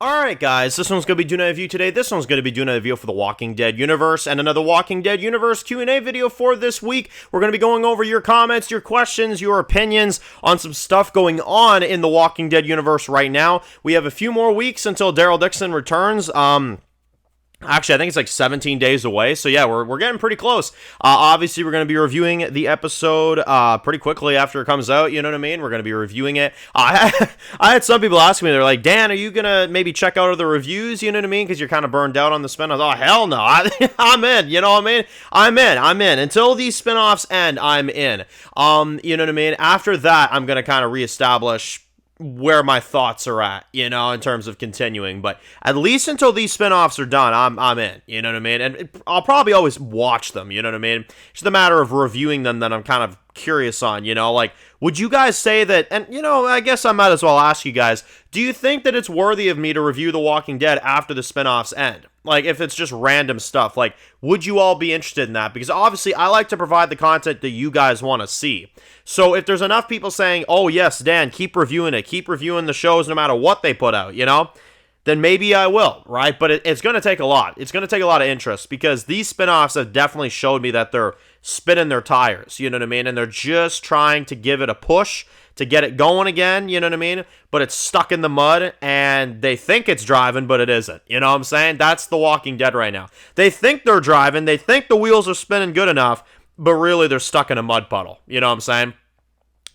Alright guys, this one's going to be doing a review today. This one's going to be doing a review for the Walking Dead universe and another Walking Dead universe Q&A video for this week. We're going to be going over your comments, your questions, your opinions on some stuff going on in the Walking Dead universe right now. We have a few more weeks until Daryl Dixon returns. Actually, I think it's like 17 days away, so yeah, we're getting pretty close. Obviously, we're going to be reviewing the episode pretty quickly after it comes out, you know what I mean? We're going to be reviewing it. I had some people ask me, they're like, Dan, are you going to maybe check out other reviews, you know what I mean? Because you're kind of burned out on the spin. I was, oh, hell no, I'm in, you know what I mean? I'm in. Until these spin-offs end, I'm in. You know what I mean? After that, I'm going to kind of reestablish where my thoughts are at, you know, in terms of continuing, but at least until these spin-offs are done, I'm in, you know what I mean, and I'll probably always watch them, you know what I mean, it's just a matter of reviewing them that I'm kind of curious on, you know, like, would you guys say that, and, you know, I guess I might as well ask you guys, do you think that it's worthy of me to review The Walking Dead after the spin-offs end? Like, if it's just random stuff, like, would you all be interested in that? Because obviously, I like to provide the content that you guys want to see. So if there's enough people saying, oh, yes, Dan, keep reviewing it, keep reviewing the shows no matter what they put out, you know, then maybe I will, right? But it's going to take a lot. It's going to take a lot of interest because these spin-offs have definitely showed me that they're spinning their tires, you know what I mean? And they're just trying to give it a push to get it going again, you know what I mean? But it's stuck in the mud, and they think it's driving, but it isn't. You know what I'm saying? That's The Walking Dead right now. They think they're driving, they think the wheels are spinning good enough, but really they're stuck in a mud puddle. You know what I'm saying?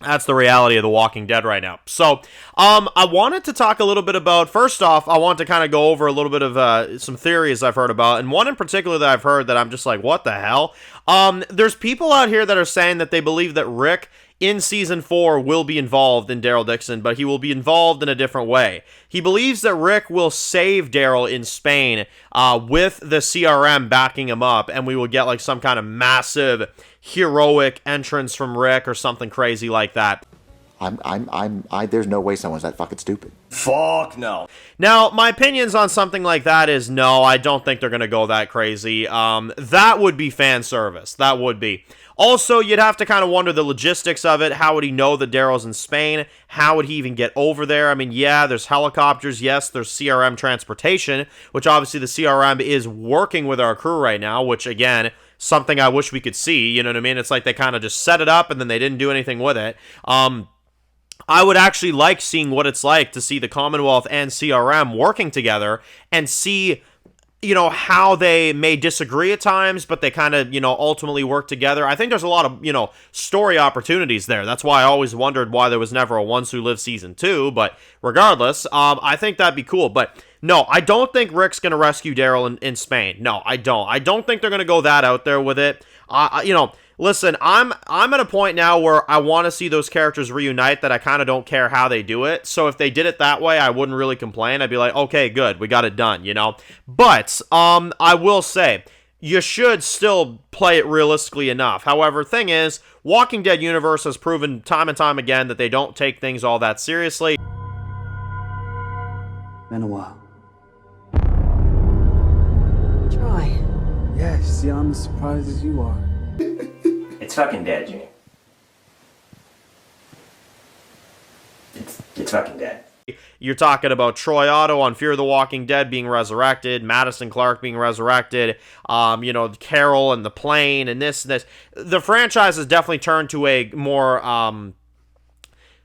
That's the reality of The Walking Dead right now. So, I wanted to talk a little bit about, first off, I want to kind of go over a little bit of some theories I've heard about, and one in particular that I've heard that I'm just like, what the hell? There's people out here that are saying that they believe that Rick in Season 4 will be involved in Daryl Dixon, but he will be involved in a different way. He believes that Rick will save Daryl in Spain with the CRM backing him up, and we will get like some kind of massive heroic entrance from Rick or something crazy like that. There's no way someone's that fucking stupid. Fuck no. Now, my opinions on something like that is no, I don't think they're going to go that crazy. That would be fan service. That would be. Also, you'd have to kind of wonder the logistics of it. How would he know that Daryl's in Spain? How would he even get over there? I mean, yeah, there's helicopters. Yes, there's CRM transportation, which obviously the CRM is working with our crew right now, which, again, something I wish we could see. You know what I mean? It's like they kind of just set it up and then they didn't do anything with it. I would actually like seeing what it's like to see the Commonwealth and CRM working together and see, you know, how they may disagree at times, but they kind of, you know, ultimately work together. I think there's a lot of, you know, story opportunities there. That's why I always wondered why there was never a Ones Who Live Season 2, but regardless, I think that'd be cool. But no, I don't think Rick's going to rescue Daryl in Spain. No, I don't. I don't think they're going to go that out there with it. You know, listen, I'm at a point now where I want to see those characters reunite that I kind of don't care how they do it. So if they did it that way, I wouldn't really complain. I'd be like, okay, good, we got it done, you know? But, I will say, you should still play it realistically enough. However, thing is, Walking Dead universe has proven time and time again that they don't take things all that seriously. Been a while. Troy. Yeah, see, I'm as surprised as you are. It's fucking dead, Jimmy. It's fucking dead. You're talking about Troy Otto on Fear the Walking Dead being resurrected, Madison Clark being resurrected, you know, Carol and the plane and this. The franchise has definitely turned to a more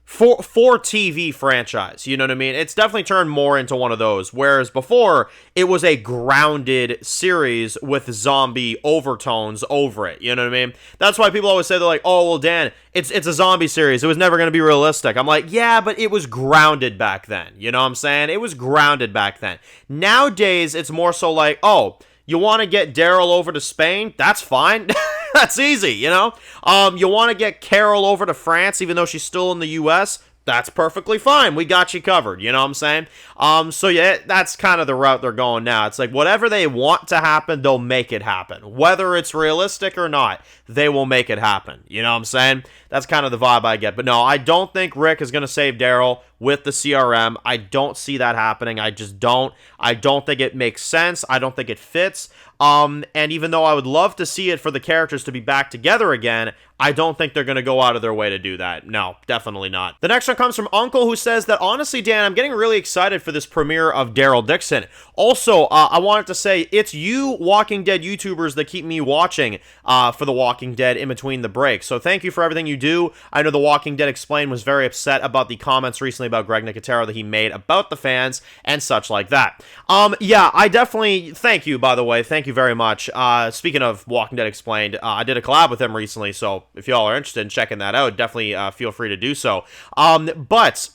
for TV franchise, you know what I mean? It's definitely turned more into one of those, whereas before, it was a grounded series with zombie overtones over it, you know what I mean? That's why people always say, they're like, oh, well, Dan, it's a zombie series, it was never going to be realistic. I'm like, yeah, but it was grounded back then, you know what I'm saying? It was grounded back then. Nowadays, it's more so like, oh, you want to get Daryl over to Spain? That's fine. That's easy, you know? You want to get Carol over to France, even though she's still in the U.S.? That's perfectly fine. We got you covered, you know what I'm saying? So yeah, that's kind of the route they're going now. It's like, whatever they want to happen, they'll make it happen. Whether it's realistic or not, they will make it happen. You know what I'm saying? That's kind of the vibe I get. But no, I don't think Rick is going to save Daryl. with the CRM. I don't see that happening. I just don't. I don't think it makes sense. I don't think it fits. And even though I would love to see it for the characters to be back together again, I don't think they're going to go out of their way to do that. No, definitely not. The next one comes from Uncle, who says that, honestly, Dan, I'm getting really excited for this premiere of Daryl Dixon. Also, I wanted to say, it's you Walking Dead YouTubers that keep me watching for The Walking Dead in between the breaks. So thank you for everything you do. I know The Walking Dead Explained was very upset about the comments recently about Greg Nicotero that he made about the fans and such like that. Yeah, I definitely, thank you, by the way. Thank you very much. Speaking of Walking Dead Explained, I did a collab with him recently, so if y'all are interested in checking that out, definitely feel free to do so. But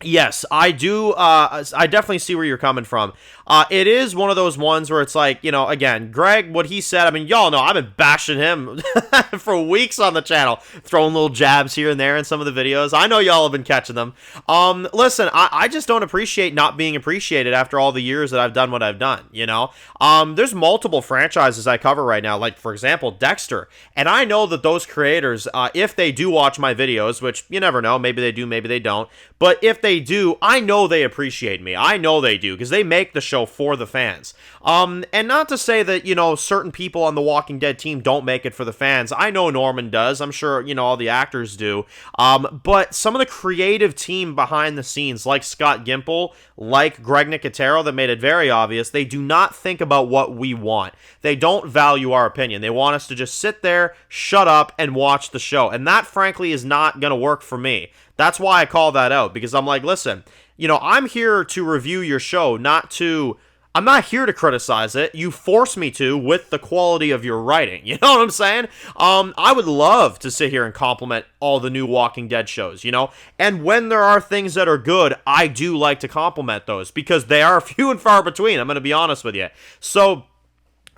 yes, I do. I definitely see where you're coming from. It is one of those ones where it's like, you know, again, Greg, what he said, I mean, y'all know I've been bashing him for weeks on the channel, throwing little jabs here and there in some of the videos. I know y'all have been catching them. Listen, I just don't appreciate not being appreciated after all the years that I've done what I've done, you know? There's multiple franchises I cover right now, like, for example, Dexter. And I know that those creators, if they do watch my videos, which you never know, maybe they do, maybe they don't, but if they do, I know they appreciate me. I know they do, because they make the show for the fans. And not to say that, you know, certain people on the Walking Dead team don't make it for the fans. I know Norman does. I'm sure, you know, all the actors do. But some of the creative team behind the scenes, like Scott Gimple, like Greg Nicotero, that made it very obvious, they do not think about what we want. They don't value our opinion. They want us to just sit there, shut up, and watch the show. And that, frankly, is not going to work for me. That's why I call that out, because I'm like, listen, you know, I'm here to review your show, I'm not here to criticize it. You force me to with the quality of your writing. You know what I'm saying? I would love to sit here and compliment all the new Walking Dead shows, you know? And when there are things that are good, I do like to compliment those, because they are few and far between. I'm going to be honest with you. So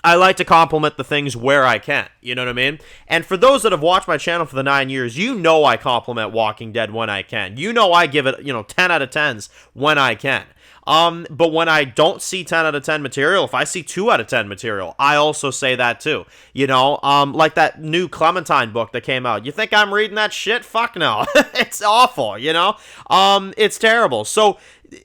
I like to compliment the things where I can, you know what I mean? And for those that have watched my channel for the 9 years, you know I compliment Walking Dead when I can. You know I give it, you know, 10 out of 10s when I can. But when I don't see 10 out of 10 material, if I see 2 out of 10 material, I also say that too. You know, like that new Clementine book that came out. You think I'm reading that shit? Fuck no. It's awful, you know? It's terrible. So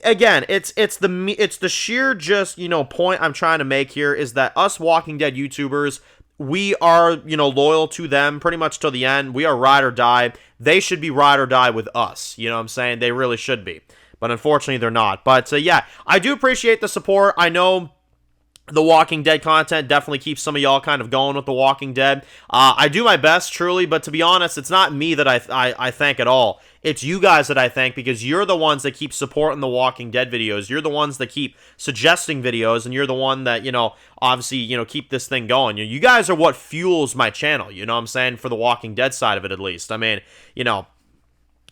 again, it's the sheer just, you know, point I'm trying to make here is that us Walking Dead YouTubers, we are, you know, loyal to them pretty much till the end. We are ride or die. They should be ride or die with us. You know what I'm saying? They really should be. But unfortunately, they're not. But yeah, I do appreciate the support. I know the Walking Dead content definitely keeps some of y'all kind of going with The Walking Dead. I do my best, truly, but to be honest, it's not me that I thank at all. It's you guys that I thank, because you're the ones that keep supporting the Walking Dead videos. You're the ones that keep suggesting videos, and you're the one that, you know, obviously, you know, keep this thing going. You guys are what fuels my channel, you know what I'm saying, for the Walking Dead side of it, at least. I mean, you know,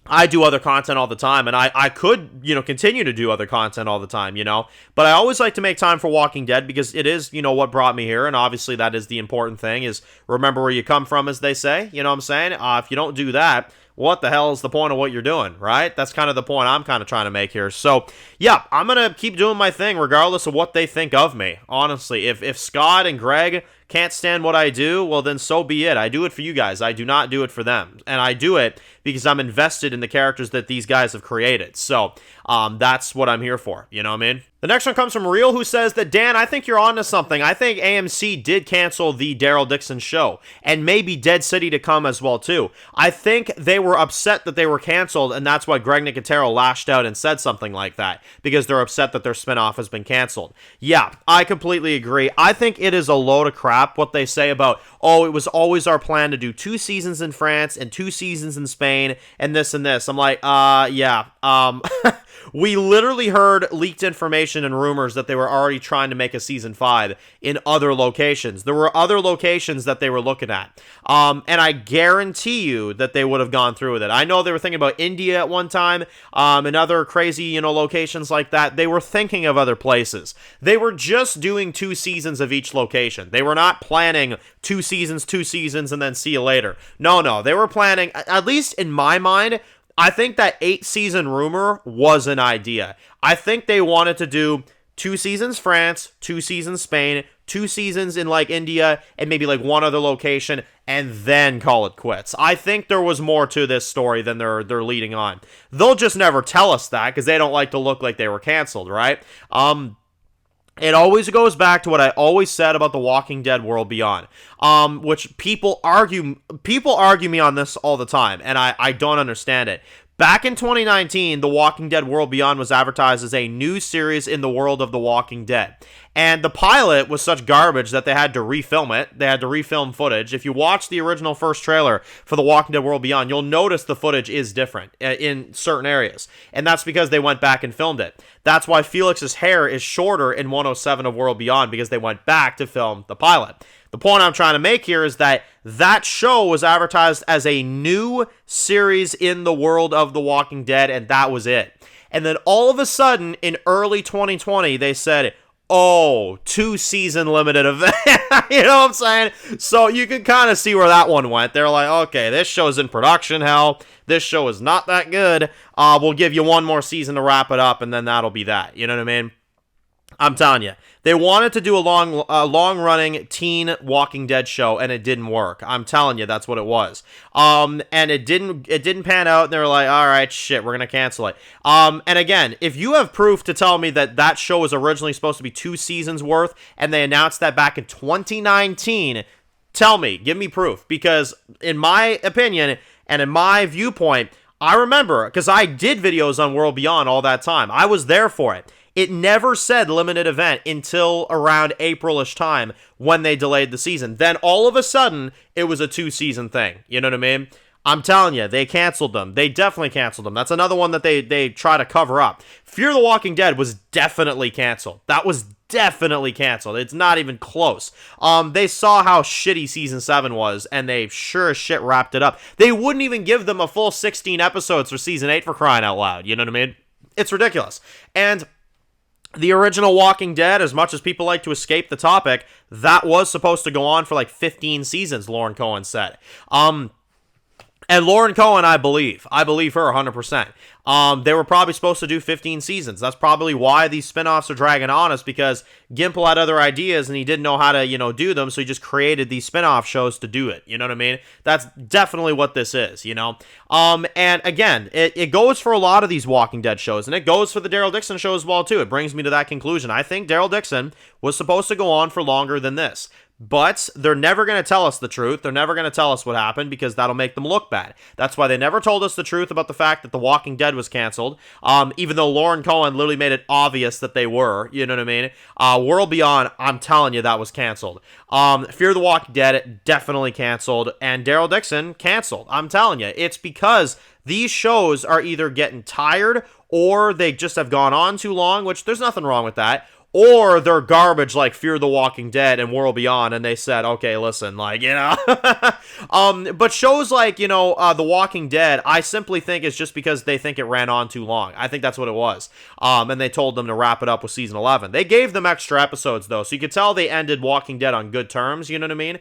I do other content all the time, and I could, you know, continue to do other content all the time, you know, but I always like to make time for Walking Dead, because it is, you know, what brought me here, and obviously that is the important thing, is remember where you come from, as they say, you know what I'm saying? If you don't do that, what the hell is the point of what you're doing, right? That's kind of the point I'm kind of trying to make here. So, yeah, I'm going to keep doing my thing regardless of what they think of me, honestly. If Scott and Greg can't stand what I do, well, then so be it. I do it for you guys. I do not do it for them. And I do it because I'm invested in the characters that these guys have created. So, that's what I'm here for. You know what I mean? The next one comes from Real, who says that, Dan, I think you're onto something. I think AMC did cancel the Daryl Dixon show, and maybe Dead City to come as well, too. I think they were upset that they were canceled, and that's why Greg Nicotero lashed out and said something like that, because they're upset that their spinoff has been canceled. Yeah, I completely agree. I think it is a load of crap what they say about, oh, it was always our plan to do 2 seasons in France and 2 seasons in Spain and this and this. I'm like, yeah, we literally heard leaked information and rumors that they were already trying to make a season 5 in other locations. There were other locations that they were looking at. And I guarantee you that they would have gone through with it. I know they were thinking about India at one time, and other crazy, you know, locations like that. They were thinking of other places. They were just doing 2 seasons of each location. They were not planning 2 seasons, and then see you later. No, they were planning, at least in my mind, I think that 8-season rumor was an idea. I think they wanted to do 2 seasons France, 2 seasons Spain, 2 seasons in like India, and maybe like one other location, and then call it quits. I think there was more to this story than they're leading on. They'll just never tell us that because they don't like to look like they were canceled, right? It always goes back to what I always said about The Walking Dead World Beyond, which people argue me on this all the time, and I don't understand it. Back in 2019, The Walking Dead World Beyond was advertised as a new series in the world of The Walking Dead. And the pilot was such garbage that they had to refilm it. They had to refilm footage. If you watch the original first trailer for The Walking Dead World Beyond, you'll notice the footage is different in certain areas. And that's because they went back and filmed it. That's why Felix's hair is shorter in 107 of World Beyond, because they went back to film the pilot. The point I'm trying to make here is that that show was advertised as a new series in the world of The Walking Dead, and that was it. And then all of a sudden, in early 2020, they said, oh, 2-season limited event. You know what I'm saying? So you can kind of see where that one went. They're like, okay, this show's in production, hell. This show is not that good. We'll give you one more season to wrap it up, and then that'll be that. You know what I mean? I'm telling you, they wanted to do a long-running teen Walking Dead show, and it didn't work. I'm telling you, that's what it was. And it didn't pan out, and they were like, all right, shit, we're gonna cancel it. And again, if you have proof to tell me that that show was originally supposed to be 2 seasons worth, and they announced that back in 2019, tell me, give me proof, because in my opinion and in my viewpoint, I remember, because I did videos on World Beyond all that time. I was there for it. It never said limited event until around April-ish time when they delayed the season. Then all of a sudden, it was a 2-season thing. You know what I mean? I'm telling you, they canceled them. They definitely canceled them. That's another one that they try to cover up. Fear the Walking Dead was definitely canceled. That was definitely canceled. It's not even close. They saw how shitty season 7 was, and they sure as shit wrapped it up. They wouldn't even give them a full 16 episodes for season 8 for crying out loud. You know what I mean? It's ridiculous. And the original Walking Dead, as much as people like to escape the topic, that was supposed to go on for like 15 seasons, Lauren Cohen said. And Lauren Cohen, I believe her 100%. They were probably supposed to do 15 seasons. That's probably why these spinoffs are dragging on us, because Gimple had other ideas and he didn't know how to, do them, so he just created these spinoff shows to do it. You know what I mean? That's definitely what this is, And again, it goes for a lot of these Walking Dead shows, and it goes for the Daryl Dixon show as well, too. It brings me to that conclusion. I think Daryl Dixon was supposed to go on for longer than this. But they're never going to tell us the truth. They're never going to tell us what happened, because that'll make them look bad. That's why they never told us the truth about the fact that The Walking Dead was canceled, even though Lauren Cohen literally made it obvious that they were. You know what I mean? World Beyond, I'm telling you, that was canceled. Fear the Walking Dead, definitely canceled. And Daryl Dixon, canceled. I'm telling you, it's because these shows are either getting tired, or they just have gone on too long, which there's nothing wrong with that. Or they're garbage like Fear the Walking Dead and World Beyond, and they said, okay, listen, but shows like, The Walking Dead, I simply think it's just because they think it ran on too long. I think that's what it was. And they told them to wrap it up with season 11. They gave them extra episodes, though, so you could tell they ended Walking Dead on good terms, you know what I mean?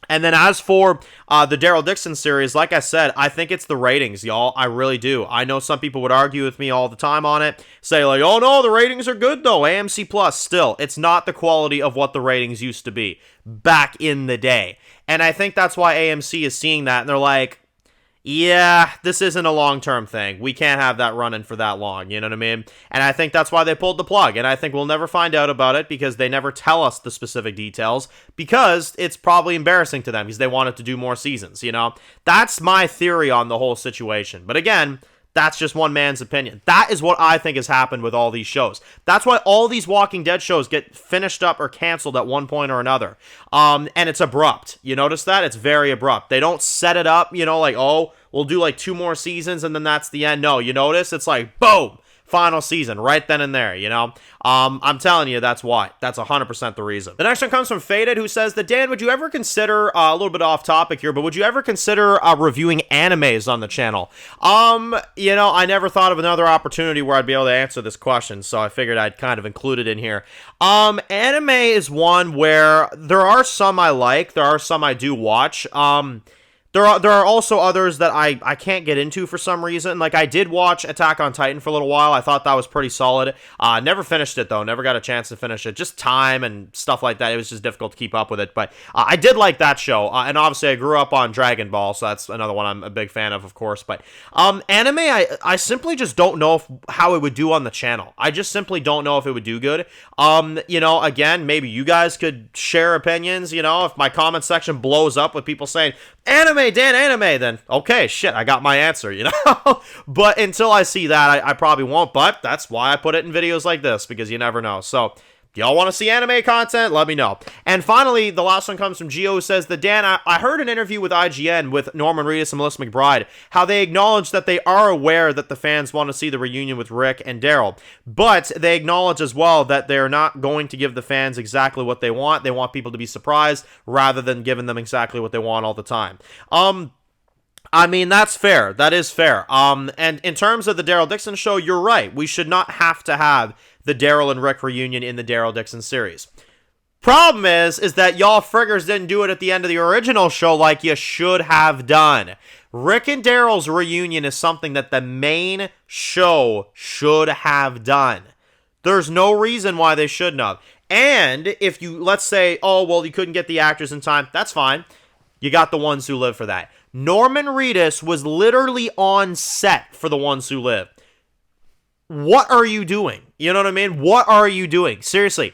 And then as for the Daryl Dixon series, like I said, I think it's the ratings, y'all. I really do. I know some people would argue with me all the time on it, say like, oh no, the ratings are good though, AMC Plus. Still, it's not the quality of what the ratings used to be back in the day. And I think that's why AMC is seeing that, and they're like, yeah, this isn't a long-term thing. We can't have that running for that long, you know what I mean? And I think that's why they pulled the plug, and I think we'll never find out about it, because they never tell us the specific details, because it's probably embarrassing to them, because they wanted to do more seasons, That's my theory on the whole situation. But again, that's just one man's opinion. That is what I think has happened with all these shows. That's why all these Walking Dead shows get finished up or canceled at one point or another. And it's abrupt. You notice that? It's very abrupt. They don't set it up, like, oh, we'll do like 2 more seasons and then that's the end. No, you notice? It's like, boom! Final season, right then and there, I'm telling you, that's why. That's 100% the reason. The next one comes from Faded, who says that, Dan, would you ever consider, a little bit off topic here, but would you ever consider reviewing animes on the channel? I never thought of another opportunity where I'd be able to answer this question, so I figured I'd kind of include it in here. Anime is one where there are some I like, there are some I do watch. There are also others that I can't get into for some reason. Like, I did watch Attack on Titan for a little while. I thought that was pretty solid. Never finished it, though. Never got a chance to finish it. Just time and stuff like that. It was just difficult to keep up with it. But I did like that show. And obviously, I grew up on Dragon Ball, so that's another one I'm a big fan of course. But anime, I simply just don't know how it would do on the channel. I just simply don't know if it would do good. You know, again, maybe you guys could share opinions. You know, if my comment section blows up with people saying, anime, Dan, anime, then okay, shit, I got my answer, you know? But until I see that, I probably won't, but that's why I put it in videos like this, because you never know. So, y'all want to see anime content? Let me know. And finally, the last one comes from Gio, who says that, Dan, I heard an interview with IGN with Norman Reedus and Melissa McBride, how they acknowledge that they are aware that the fans want to see the reunion with Rick and Daryl, but they acknowledge as well that they're not going to give the fans exactly what they want. They want people to be surprised rather than giving them exactly what they want all the time. I mean, that's fair. That is fair. And in terms of the Daryl Dixon show, you're right. We should not have to have the Daryl and Rick reunion in the Daryl Dixon series. Problem is that y'all friggers didn't do it at the end of the original show like you should have done. Rick and Daryl's reunion is something that the main show should have done. There's no reason why they shouldn't have. And if you, let's say, oh, well, you couldn't get the actors in time, that's fine. You got the ones who live for that. Norman Reedus was literally on set for the ones who live. What are you doing? You know what I mean? What are you doing? Seriously,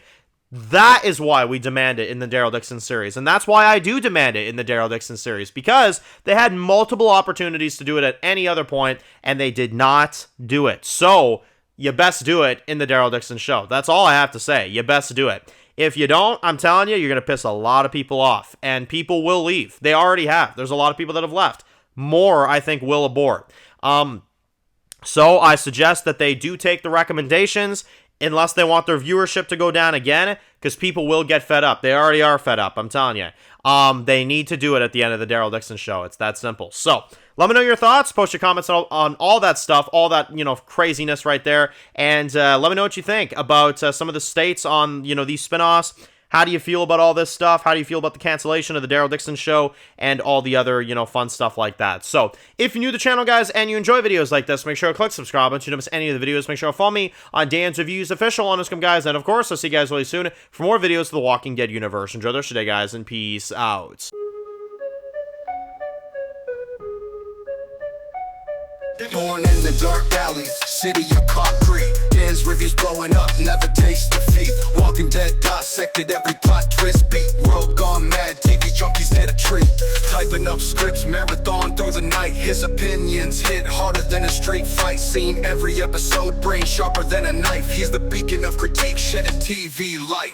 that is why we demand it in the Daryl Dixon series. And that's why I do demand it in the Daryl Dixon series. Because they had multiple opportunities to do it at any other point, and they did not do it. So, you best do it in the Daryl Dixon show. That's all I have to say. You best do it. If you don't, I'm telling you, you're going to piss a lot of people off. And people will leave. They already have. There's a lot of people that have left. More, I think, will abort. So I suggest that they do take the recommendations, unless they want their viewership to go down again, because people will get fed up. They already are fed up, I'm telling you. They need to do it at the end of the Daryl Dixon show. It's that simple. So, let me know your thoughts. Post your comments on all that stuff, all that, you know, craziness right there. And let me know what you think about some of the states on, you know, these spinoffs. How do you feel about all this stuff? How do you feel about the cancellation of the Daryl Dixon show and all the other, you know, fun stuff like that? So, if you're new to the channel, guys, and you enjoy videos like this, make sure to click subscribe. And if you don't miss any of the videos, make sure to follow me on Dan's Reviews Official on Instagram, guys. And, of course, I'll see you guys really soon for more videos of the Walking Dead universe. Enjoy the rest of your day, guys, and peace out. Born in the dark alleys, city of concrete. Dan's reviews blowing up, never taste defeat. Walking Dead dissected every plot twist beat. World gone mad, TV junkies hit a treat. Typing up scripts, marathon through the night. His opinions hit harder than a straight fight scene. Every episode, brain sharper than a knife. He's the beacon of critique, shedding TV light.